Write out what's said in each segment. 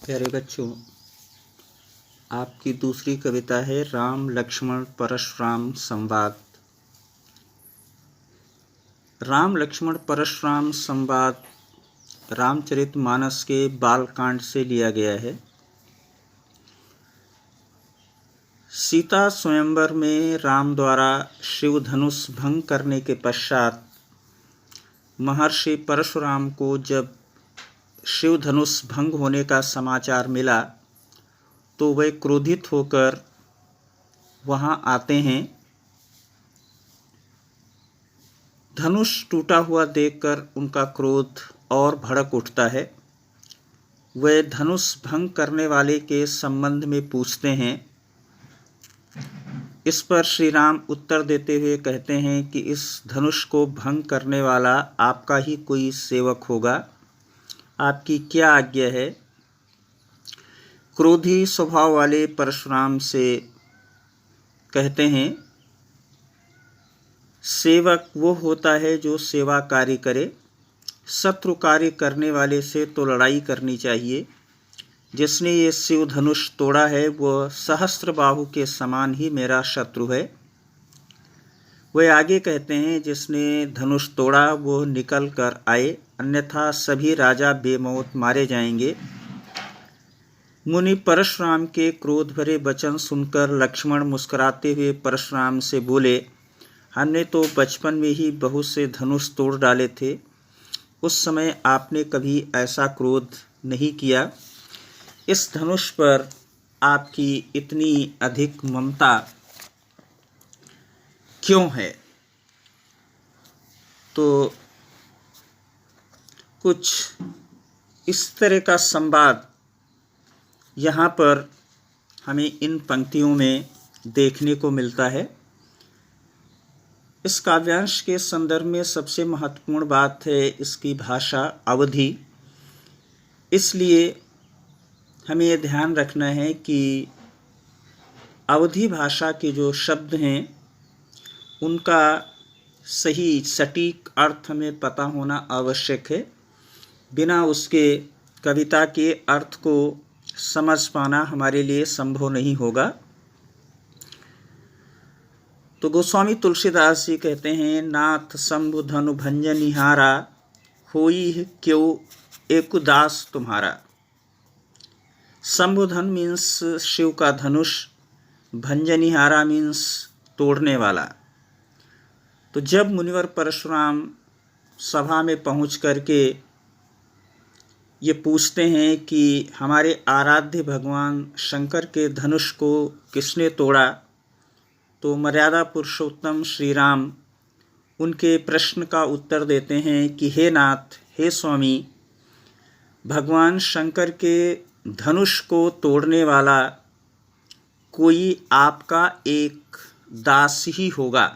प्यारे बच्चों, आपकी दूसरी कविता है राम लक्ष्मण परशुराम संवाद। राम लक्ष्मण परशुराम संवाद रामचरितमानस के बालकांड से लिया गया है। सीता स्वयंवर में राम द्वारा शिव धनुष भंग करने के पश्चात महर्षि परशुराम को जब शिव धनुष भंग होने का समाचार मिला तो वे क्रोधित होकर वहां आते हैं। धनुष टूटा हुआ देखकर उनका क्रोध और भड़क उठता है। वे धनुष भंग करने वाले के संबंध में पूछते हैं। इस पर श्री राम उत्तर देते हुए कहते हैं कि इस धनुष को भंग करने वाला आपका ही कोई सेवक होगा। आपकी क्या आज्ञा है? क्रोधी स्वभाव वाले परशुराम से कहते हैं, सेवक वो होता है जो सेवा कार्य करे। शत्रु कार्य करने वाले से तो लड़ाई करनी चाहिए। जिसने ये शिव धनुष तोड़ा है वह सहस्त्र बाहु के समान ही मेरा शत्रु है। वे आगे कहते हैं, जिसने धनुष तोड़ा वो निकल कर आए, अन्यथा सभी राजा बेमौत मारे जाएंगे। मुनि परशुराम के क्रोध भरे वचन सुनकर लक्ष्मण मुस्कुराते हुए परशुराम से बोले, हमने तो बचपन में ही बहुत से धनुष तोड़ डाले थे। उस समय आपने कभी ऐसा क्रोध नहीं किया। इस धनुष पर आपकी इतनी अधिक ममता क्यों है? तो कुछ इस तरह का संवाद यहाँ पर हमें इन पंक्तियों में देखने को मिलता है। इस काव्यांश के संदर्भ में सबसे महत्वपूर्ण बात है इसकी भाषा अवधी। इसलिए हमें ये ध्यान रखना है कि अवधी भाषा के जो शब्द हैं उनका सही सटीक अर्थ हमें पता होना आवश्यक है। बिना उसके कविता के अर्थ को समझ पाना हमारे लिए संभव नहीं होगा। तो गोस्वामी तुलसीदास जी कहते हैं, नाथ शंभु धनु भंजनिहारा, होई क्यों एक दास तुम्हारा। शंभुधन मीन्स शिव का धनुष, भंजनिहारा मीन्स तोड़ने वाला। तो जब मुनिवर परशुराम सभा में पहुंच करके ये पूछते हैं कि हमारे आराध्य भगवान शंकर के धनुष को किसने तोड़ा, तो मर्यादा पुरुषोत्तम श्री राम उनके प्रश्न का उत्तर देते हैं कि हे नाथ, हे स्वामी, भगवान शंकर के धनुष को तोड़ने वाला कोई आपका एक दास ही होगा।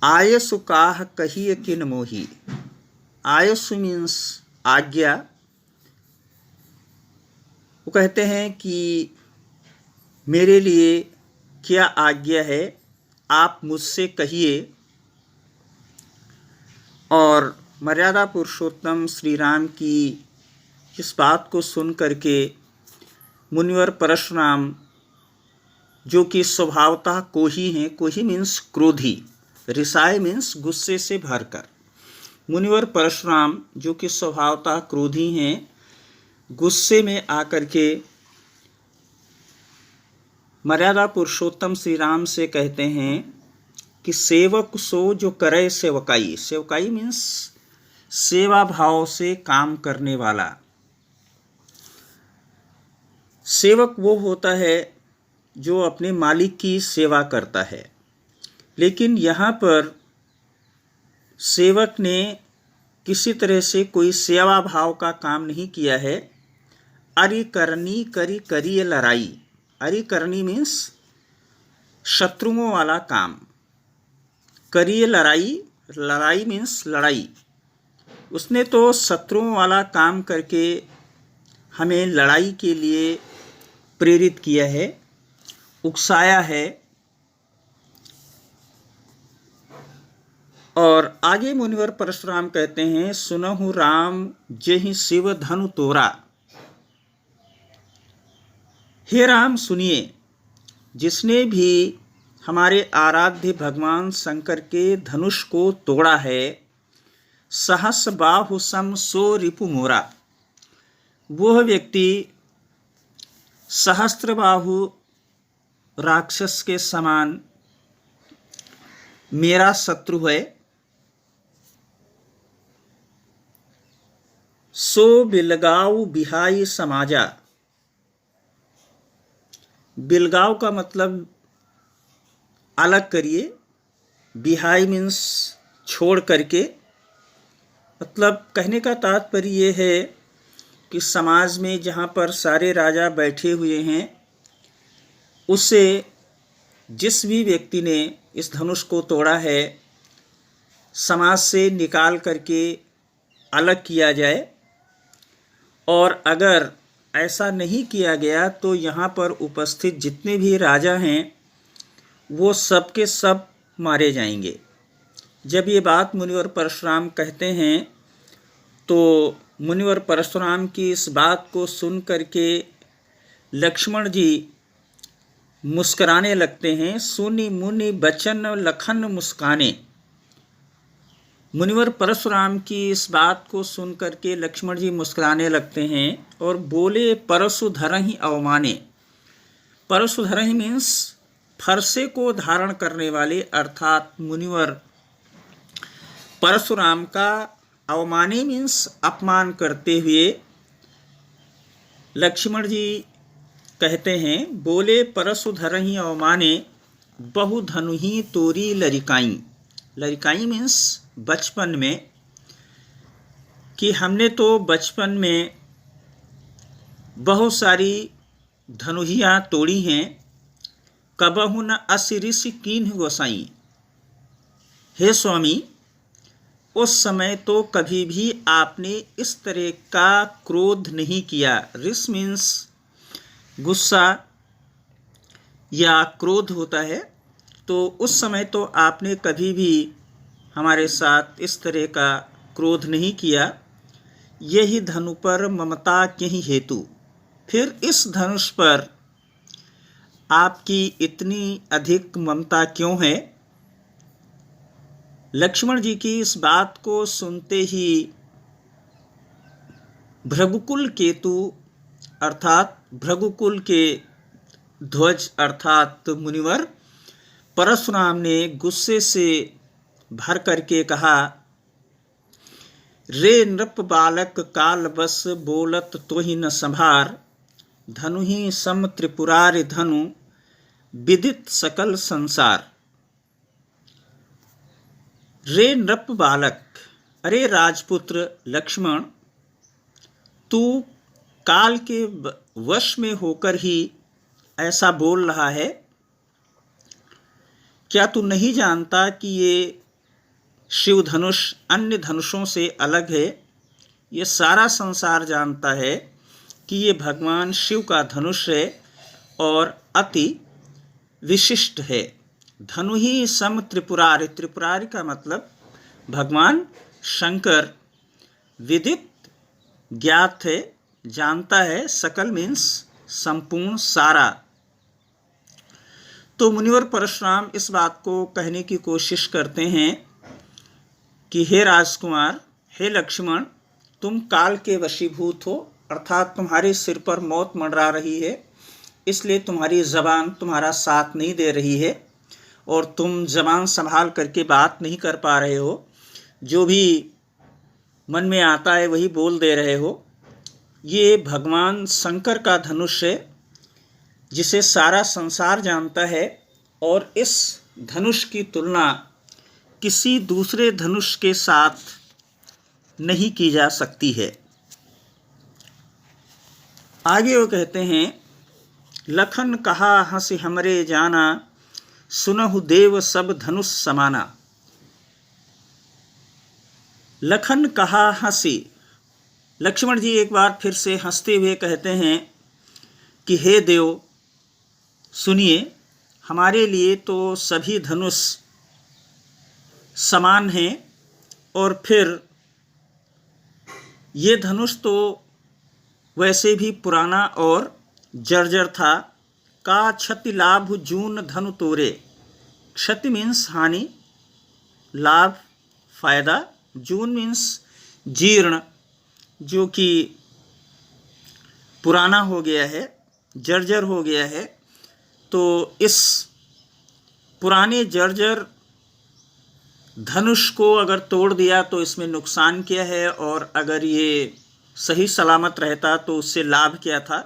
आयसु काह कहिए किन मोही। आयसु मीन्स आज्ञा। वो कहते हैं कि मेरे लिए क्या आज्ञा है, आप मुझसे कहिए। और मर्यादा पुरुषोत्तम श्री राम की इस बात को सुन करके मुनिवर परशुराम, जो कि स्वभावतः कोही हैं, कोही मीन्स क्रोधी, रिसाय मीन्स गुस्से से भरकर, मुनिवर परशुराम जो कि स्वभावतः क्रोधी हैं, गुस्से में आकर के मर्यादा पुरुषोत्तम श्री राम से कहते हैं कि सेवक सो जो करे सेवकाई। सेवकाई मीन्स सेवा भाव से काम करने वाला। सेवक वो होता है जो अपने मालिक की सेवा करता है। लेकिन यहाँ पर सेवक ने किसी तरह से कोई सेवा भाव का काम नहीं किया है। अरि करनी करी करिए लड़ाई। अरि करनी मीन्स शत्रुओं वाला काम, करिए लड़ाई, लड़ाई मीन्स लड़ाई। उसने तो शत्रुओं वाला काम करके हमें लड़ाई के लिए प्रेरित किया है, उकसाया है। और आगे मुनिवर परशुराम कहते हैं, सुनहु राम जेहि शिव धनु तोरा। हे राम सुनिए, जिसने भी हमारे आराध्य भगवान शंकर के धनुष को तोड़ा है, सहस बाहु सम सो रिपु मोरा, वह व्यक्ति सहस्त्र बाहु राक्षस के समान मेरा शत्रु है। सो बिलगाव बिहाई समाजा, बिलगाव का मतलब अलग करिए, बिहाई मीन्स छोड़ करके। मतलब कहने का तात्पर्य ये है कि समाज में जहाँ पर सारे राजा बैठे हुए हैं, उससे जिस भी व्यक्ति ने इस धनुष को तोड़ा है, समाज से निकाल करके अलग किया जाए। और अगर ऐसा नहीं किया गया तो यहाँ पर उपस्थित जितने भी राजा हैं वो सब के सब मारे जाएंगे। जब ये बात मुनिवर परशुराम कहते हैं तो मुनिवर परशुराम की इस बात को सुन करके लक्ष्मण जी मुस्कराने लगते हैं। सुनि मुनि बचन लखन मुस्काने, मुनिवर परशुराम की इस बात को सुन करके लक्ष्मण जी मुस्कुराने लगते हैं और बोले, परशुधरहि अवमाने। परशुधरहि मीन्स फरसे को धारण करने वाले, अर्थात मुनिवर परशुराम का अवमाने मीन्स अपमान करते हुए लक्ष्मण जी कहते हैं, बोले परशुधरहि अवमाने बहुधनुहि तोरी लरिकाई। लरिकाई मीन्स बचपन में, कि हमने तो बचपन में बहुत सारी धनुहियाँ तोड़ी हैं। कबहु न असिरिस कीन्ह गोसाई, हे स्वामी उस समय तो कभी भी आपने इस तरह का क्रोध नहीं किया। रिस मीन्स गुस्सा या क्रोध होता है, तो उस समय तो आपने कभी भी हमारे साथ इस तरह का क्रोध नहीं किया। यही धनु पर ममता क्यों हेतु, फिर इस धनुष पर आपकी इतनी अधिक ममता क्यों है। लक्ष्मण जी की इस बात को सुनते ही भृगुकुल केतु अर्थात भृगुकुल के ध्वज अर्थात मुनिवर परशुराम ने गुस्से से भर करके कहा, रे नृप बालक काल बस बोलत तोहि न संभार, धनुहि सम त्रिपुरारि धनु विदित सकल संसार। रे नृप बालक, अरे राजपुत्र लक्ष्मण, तू काल के वश में होकर ही ऐसा बोल रहा है। क्या तू नहीं जानता कि ये शिव धनुष अन्य धनुषों से अलग है। ये सारा संसार जानता है कि ये भगवान शिव का धनुष है और अति विशिष्ट है। धनु ही सम त्रिपुरारि, त्रिपुरारि का मतलब भगवान शंकर, विदित ज्ञात है, जानता है, सकल मीन्स संपूर्ण सारा। तो मुनिवर परशुराम इस बात को कहने की कोशिश करते हैं कि हे राजकुमार, हे लक्ष्मण, तुम काल के वशीभूत हो, अर्थात तुम्हारे सिर पर मौत मंडरा रही है, इसलिए तुम्हारी ज़बान तुम्हारा साथ नहीं दे रही है और तुम ज़बान संभाल करके बात नहीं कर पा रहे हो। जो भी मन में आता है वही बोल दे रहे हो। ये भगवान शंकर का धनुष है जिसे सारा संसार जानता है और इस धनुष की तुलना किसी दूसरे धनुष के साथ नहीं की जा सकती है। आगे वो कहते हैं, लखन कहा हंसी हमरे जाना, सुनहु देव सब धनुष समाना। लखन कहा हंसी, लक्ष्मण जी एक बार फिर से हंसते हुए कहते हैं कि हे देव सुनिए, हमारे लिए तो सभी धनुष समान हैं और फिर ये धनुष तो वैसे भी पुराना और जर्जर था। का क्षति लाभ जून धनु तोरे। क्षति मीन्स हानि, लाभ फायदा, जून मीन्स जीर्ण जो कि पुराना हो गया है, जर्जर हो गया है। तो इस पुराने जर्जर धनुष को अगर तोड़ दिया तो इसमें नुकसान क्या है, और अगर ये सही सलामत रहता तो उससे लाभ क्या था।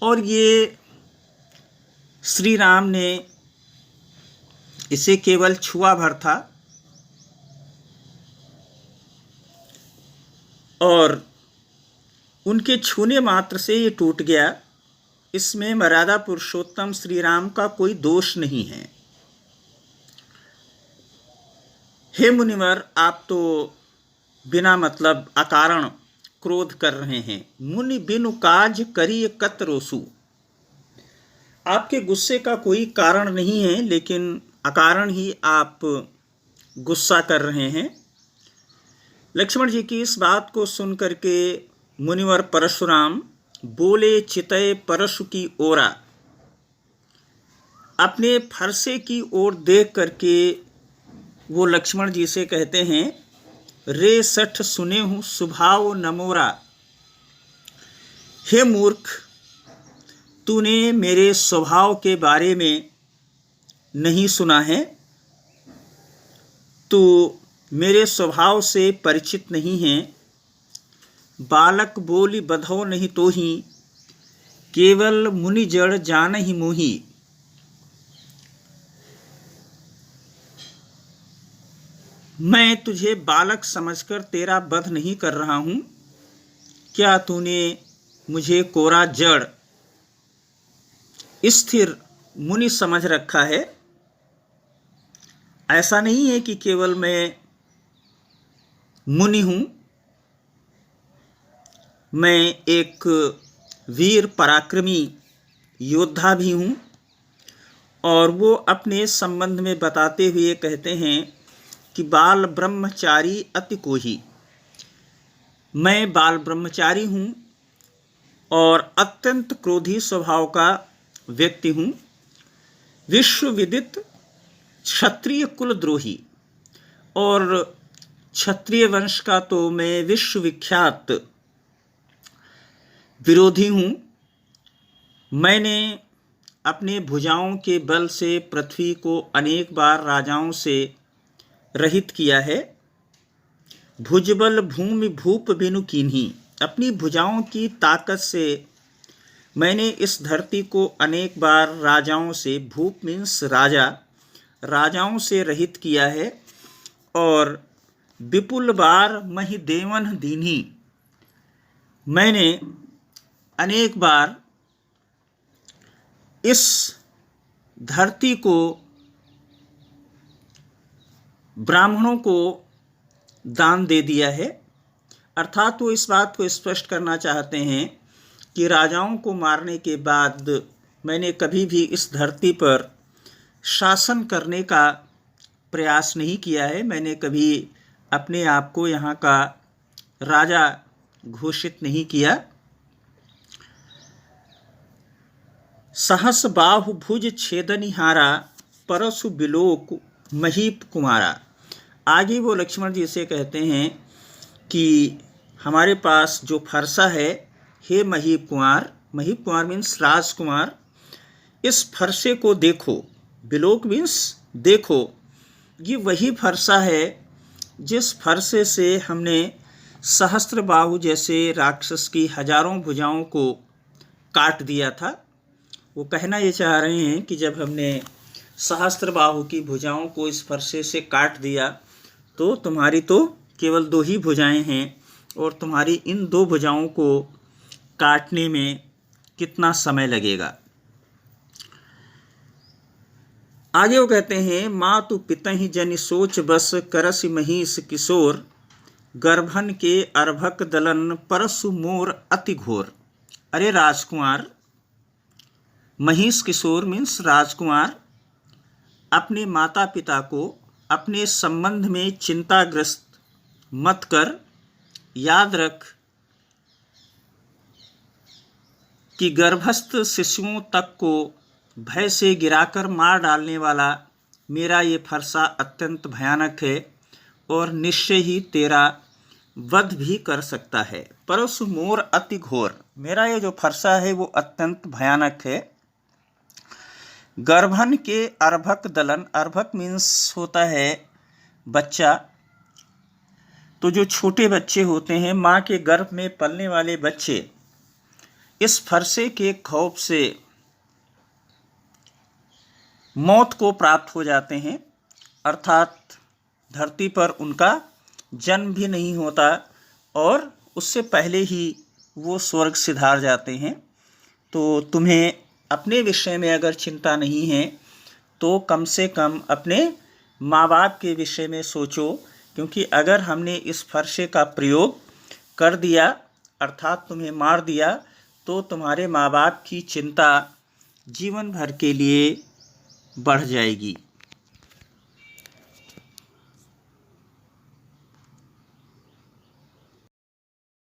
और ये श्री राम ने इसे केवल छुआ भर था और उनके छूने मात्र से ये टूट गया। इसमें मर्यादा पुरुषोत्तम श्री राम का कोई दोष नहीं है। हे मुनिवर, आप तो बिना मतलब अकारण क्रोध कर रहे हैं। मुनि बिनु काज करिय कत रोसु। आपके गुस्से का कोई कारण नहीं है, लेकिन अकारण ही आप गुस्सा कर रहे हैं। लक्ष्मण जी की इस बात को सुन करके मुनिवर परशुराम बोले, चितय परशु की ओरा। अपने फरसे की ओर देख करके वो लक्ष्मण जी से कहते हैं, रे सठ सुने हूँ सुभाव नमोरा। हे मूर्ख, तूने मेरे स्वभाव के बारे में नहीं सुना है, तू मेरे स्वभाव से परिचित नहीं है। बालक बोली बधो नहीं तो ही, केवल मुनि जड़ जान ही मोही। मैं तुझे बालक समझकर तेरा वध नहीं कर रहा हूँ। क्या तूने मुझे कोरा जड़ स्थिर मुनि समझ रखा है? ऐसा नहीं है कि केवल मैं मुनि हूँ, मैं एक वीर पराक्रमी योद्धा भी हूँ। और वो अपने संबंध में बताते हुए कहते हैं कि बाल ब्रह्मचारी अति कोही। मैं बाल ब्रह्मचारी हूँ और अत्यंत क्रोधी स्वभाव का व्यक्ति हूँ। विश्व विदित क्षत्रिय कुलद्रोही, और क्षत्रिय वंश का तो मैं विश्वविख्यात विरोधी हूँ। मैंने अपने भुजाओं के बल से पृथ्वी को अनेक बार राजाओं से रहित किया है। भुजबल भूमि भूप बिनु कीन्ही। अपनी भुजाओं की ताकत से मैंने इस धरती को अनेक बार राजाओं से, भूप मीन्स राजा, राजाओं से रहित किया है। और विपुल बार मही देवन दीन्ही। मैंने अनेक बार इस धरती को ब्राह्मणों को दान दे दिया है। अर्थात वो इस बात को स्पष्ट करना चाहते हैं कि राजाओं को मारने के बाद मैंने कभी भी इस धरती पर शासन करने का प्रयास नहीं किया है। मैंने कभी अपने आप को यहाँ का राजा घोषित नहीं किया। सहस बाहु भुज छेदनिहारा, परशु बिलोक महीप कुमारा। आगे वो लक्ष्मण जी से कहते हैं कि हमारे पास जो फरसा है, हे महीप कुमार, महीप कुमार मीन्स राजकुमार, इस फरसे को देखो। बिलोक मीन्स देखो। ये वही फरसा है जिस फरसे से हमने सहस्त्र बाहु जैसे राक्षस की हजारों भुजाओं को काट दिया था। वो कहना ये चाह रहे हैं कि जब हमने सहस्त्र बाहु की भुजाओं को इस फरसे से काट दिया तो तुम्हारी तो केवल 2 ही भुजाएं हैं, और तुम्हारी इन 2 भुजाओं को काटने में कितना समय लगेगा। आगे वो कहते हैं, मातु पितहि जनि सोच बस, करसि महिष किशोर, गर्भन के अर्भक दलन, परशु मोर अति घोर। अरे राजकुमार, महिष किशोर मीन्स राजकुमार, अपने माता पिता को अपने संबंध में चिंताग्रस्त मत कर। याद रख कि गर्भस्थ शिशुओं तक को भय से गिराकर मार डालने वाला मेरा ये फरसा अत्यंत भयानक है और निश्चय ही तेरा वध भी कर सकता है। परसु मोर अति घोर, मेरा ये जो फरसा है वो अत्यंत भयानक है। गर्भन के अर्भक दलन, अर्भक मीन्स होता है बच्चा, तो जो छोटे बच्चे होते हैं, माँ के गर्भ में पलने वाले बच्चे इस फरसे के खौफ से मौत को प्राप्त हो जाते हैं, अर्थात धरती पर उनका जन्म भी नहीं होता और उससे पहले ही वो स्वर्ग सिधार जाते हैं। तो तुम्हें अपने विषय में अगर चिंता नहीं है तो कम से कम अपने माँ बाप के विषय में सोचो, क्योंकि अगर हमने इस फरसे का प्रयोग कर दिया अर्थात तुम्हें मार दिया तो तुम्हारे माँ बाप की चिंता जीवन भर के लिए बढ़ जाएगी।